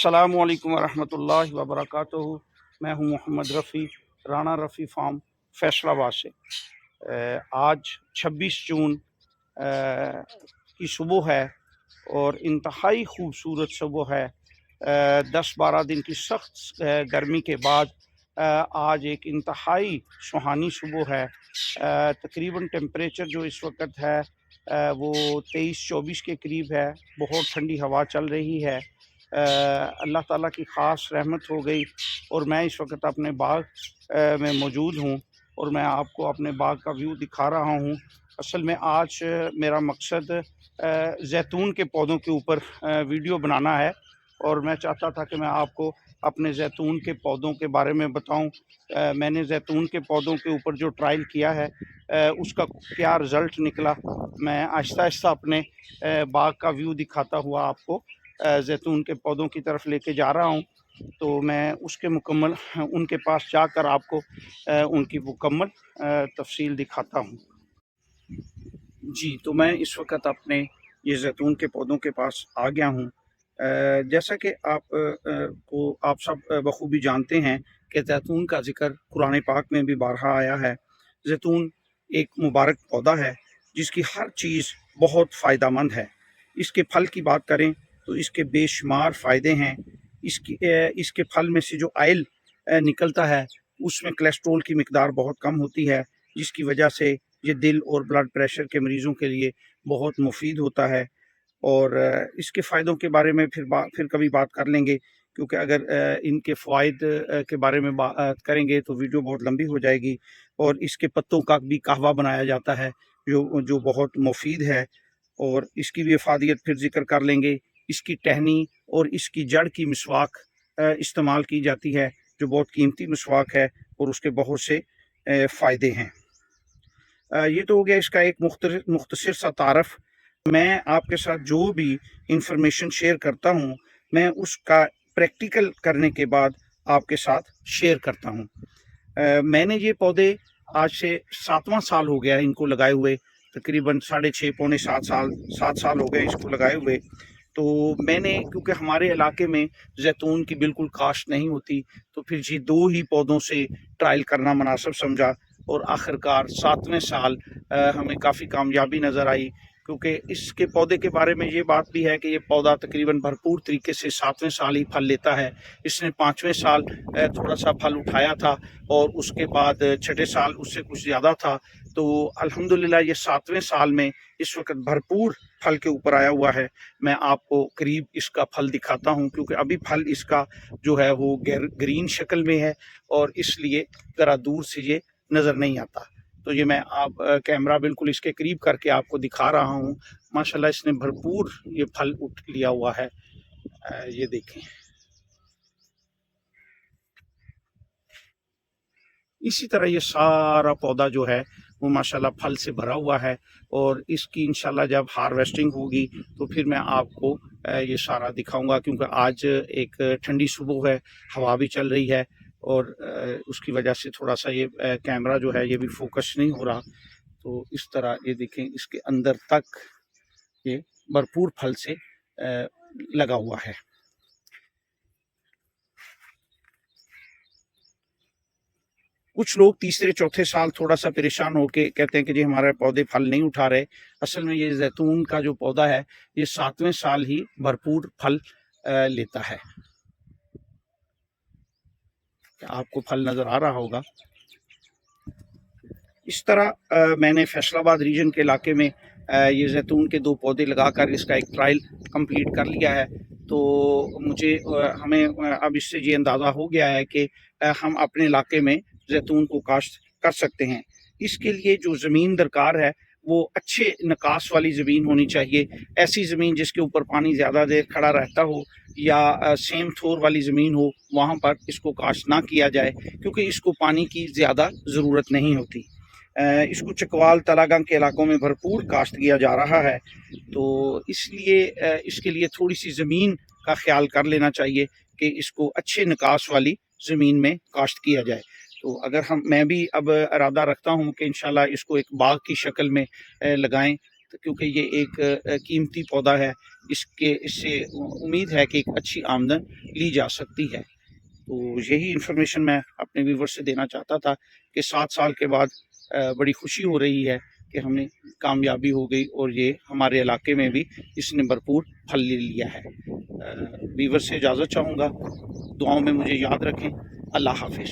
السلام علیکم ورحمۃ اللہ وبرکاتہ۔ میں ہوں محمد رفیع، رانا رفیع فارم فیصل آباد سے۔ آج 26 جون کی صبح ہے اور انتہائی خوبصورت صبح ہے۔ 10-12 دن کی سخت گرمی کے بعد آج ایک انتہائی سہانی صبح ہے۔ تقریباً ٹیمپریچر جو اس وقت ہے وہ 23-24 کے قریب ہے۔ بہت ٹھنڈی ہوا چل رہی ہے۔ اللہ تعالیٰ کی خاص رحمت ہو گئی اور میں اس وقت اپنے باغ میں موجود ہوں اور میں آپ کو اپنے باغ کا ویو دکھا رہا ہوں۔ اصل میں آج میرا مقصد زیتون کے پودوں کے اوپر ویڈیو بنانا ہے اور میں چاہتا تھا کہ میں آپ کو اپنے زیتون کے پودوں کے بارے میں بتاؤں۔ میں نے زیتون کے پودوں کے اوپر جو ٹرائل کیا ہے اس کا کیا رزلٹ نکلا، میں آہستہ آہستہ اپنے باغ کا ویو دکھاتا ہوا آپ کو زیتون کے پودوں کی طرف لے کے جا رہا ہوں۔ تو میں اس کے مکمل ان کے پاس جا کر آپ کو ان کی مکمل تفصیل دکھاتا ہوں۔ جی، تو میں اس وقت اپنے یہ زیتون کے پودوں کے پاس آ گیا ہوں۔ جیسا کہ آپ سب بخوبی جانتے ہیں کہ زیتون کا ذکر قرآن پاک میں بھی بارہا آیا ہے۔ زیتون ایک مبارک پودا ہے جس کی ہر چیز بہت فائدہ مند ہے۔ اس کے پھل کی بات کریں تو اس کے بے شمار فائدے ہیں۔ اس کے پھل میں سے جو آئل نکلتا ہے اس میں کولیسٹرول کی مقدار بہت کم ہوتی ہے، جس کی وجہ سے یہ دل اور بلڈ پریشر کے مریضوں کے لیے بہت مفید ہوتا ہے۔ اور اس کے فائدوں کے بارے میں پھر کبھی بات کر لیں گے، کیونکہ اگر ان کے فوائد کے بارے میں بات کریں گے تو ویڈیو بہت لمبی ہو جائے گی۔ اور اس کے پتوں کا بھی قہوہ بنایا جاتا ہے جو بہت مفید ہے، اور اس کی بھی افادیت پھر ذکر کر لیں گے۔ اس کی ٹہنی اور اس کی جڑ کی مسواک استعمال کی جاتی ہے جو بہت قیمتی مسواک ہے اور اس کے بہت سے فائدے ہیں۔ یہ تو ہو گیا اس کا ایک مختصر سا تعارف۔ میں آپ کے ساتھ جو بھی انفارمیشن شیئر کرتا ہوں میں اس کا پریکٹیکل کرنے کے بعد آپ کے ساتھ شیئر کرتا ہوں۔ میں نے یہ پودے آج سے 7واں سال ہو گیا ان کو لگائے ہوئے، تقریباً 6.5 پونے 7 سال ہو گئے اس کو لگائے ہوئے۔ تو میں نے کیونکہ ہمارے علاقے میں زیتون کی بالکل کاشت نہیں ہوتی تو پھر 2 ہی پودوں سے ٹرائل کرنا مناسب سمجھا، اور آخرکار 7ویں سال ہمیں کافی کامیابی نظر آئی، کیونکہ اس کے پودے کے بارے میں یہ بات بھی ہے کہ یہ پودا تقریباً بھرپور طریقے سے 7ویں سال ہی پھل لیتا ہے۔ اس نے 5ویں سال تھوڑا سا پھل اٹھایا تھا اور اس کے بعد 6 سال اس سے کچھ زیادہ تھا۔ تو الحمدللہ یہ 7ویں سال میں اس وقت بھرپور پھل کے اوپر آیا ہوا ہے۔ میں آپ کو قریب اس کا پھل دکھاتا ہوں، کیونکہ ابھی پھل اس کا جو ہے وہ گرین شکل میں ہے اور اس لیے ذرا دور سے یہ نظر نہیں آتا۔ تو یہ میں کیمرہ بالکل اس کے قریب کر کے آپ کو دکھا رہا ہوں۔ ماشاءاللہ اس نے بھرپور یہ پھل اٹھ لیا ہوا ہے، یہ دیکھیں۔ اسی طرح یہ سارا پودا جو ہے وہ ماشاءاللہ پھل سے بھرا ہوا ہے، اور اس کی انشاءاللہ جب ہارویسٹنگ ہوگی تو پھر میں آپ کو یہ سارا دکھاؤں گا، کیونکہ آج ایک ٹھنڈی صبح ہے، ہوا بھی چل رہی ہے اور اس کی وجہ سے تھوڑا سا یہ کیمرہ جو ہے یہ بھی فوکس نہیں ہو رہا۔ تو اس طرح یہ دیکھیں اس کے اندر تک یہ بھرپور پھل سے لگا ہوا ہے۔ کچھ لوگ تیسرے چوتھے سال تھوڑا سا پریشان ہو کے کہتے ہیں کہ جی ہمارے پودے پھل نہیں اٹھا رہے۔ اصل میں یہ زیتون کا جو پودا ہے یہ 7ویں سال ہی بھرپور پھل لیتا ہے۔ آپ کو پھل نظر آ رہا ہوگا۔ اس طرح میں نے فیصل آباد ریجن کے علاقے میں یہ زیتون کے 2 پودے لگا کر اس کا ایک ٹرائل کمپلیٹ کر لیا ہے۔ تو ہمیں اب اس سے یہ اندازہ ہو گیا ہے کہ ہم اپنے علاقے میں زیتون کو کاشت کر سکتے ہیں۔ اس کے لیے جو زمین درکار ہے وہ اچھے نکاس والی زمین ہونی چاہیے۔ ایسی زمین جس کے اوپر پانی زیادہ دیر کھڑا رہتا ہو یا سیم تھور والی زمین ہو، وہاں پر اس کو کاشت نہ کیا جائے، کیونکہ اس کو پانی کی زیادہ ضرورت نہیں ہوتی۔ اس کو چکوال تلاگنگ کے علاقوں میں بھرپور کاشت کیا جا رہا ہے، تو اس لیے اس کے لیے تھوڑی سی زمین کا خیال کر لینا چاہیے کہ اس کو اچھے نکاس والی زمین میں کاشت کیا جائے۔ تو اگر میں بھی اب ارادہ رکھتا ہوں کہ انشاءاللہ اس کو ایک باغ کی شکل میں لگائیں، کیونکہ یہ ایک قیمتی پودا ہے، اس سے امید ہے کہ ایک اچھی آمدن لی جا سکتی ہے۔ تو یہی انفارمیشن میں اپنے ویور سے دینا چاہتا تھا کہ 7 سال کے بعد بڑی خوشی ہو رہی ہے کہ ہم نے کامیابی ہو گئی، اور یہ ہمارے علاقے میں بھی اس نے بھرپور پھل لے لیا ہے۔ ویور سے اجازت چاہوں گا، دعاؤں میں مجھے یاد رکھیں۔ اللہ حافظ۔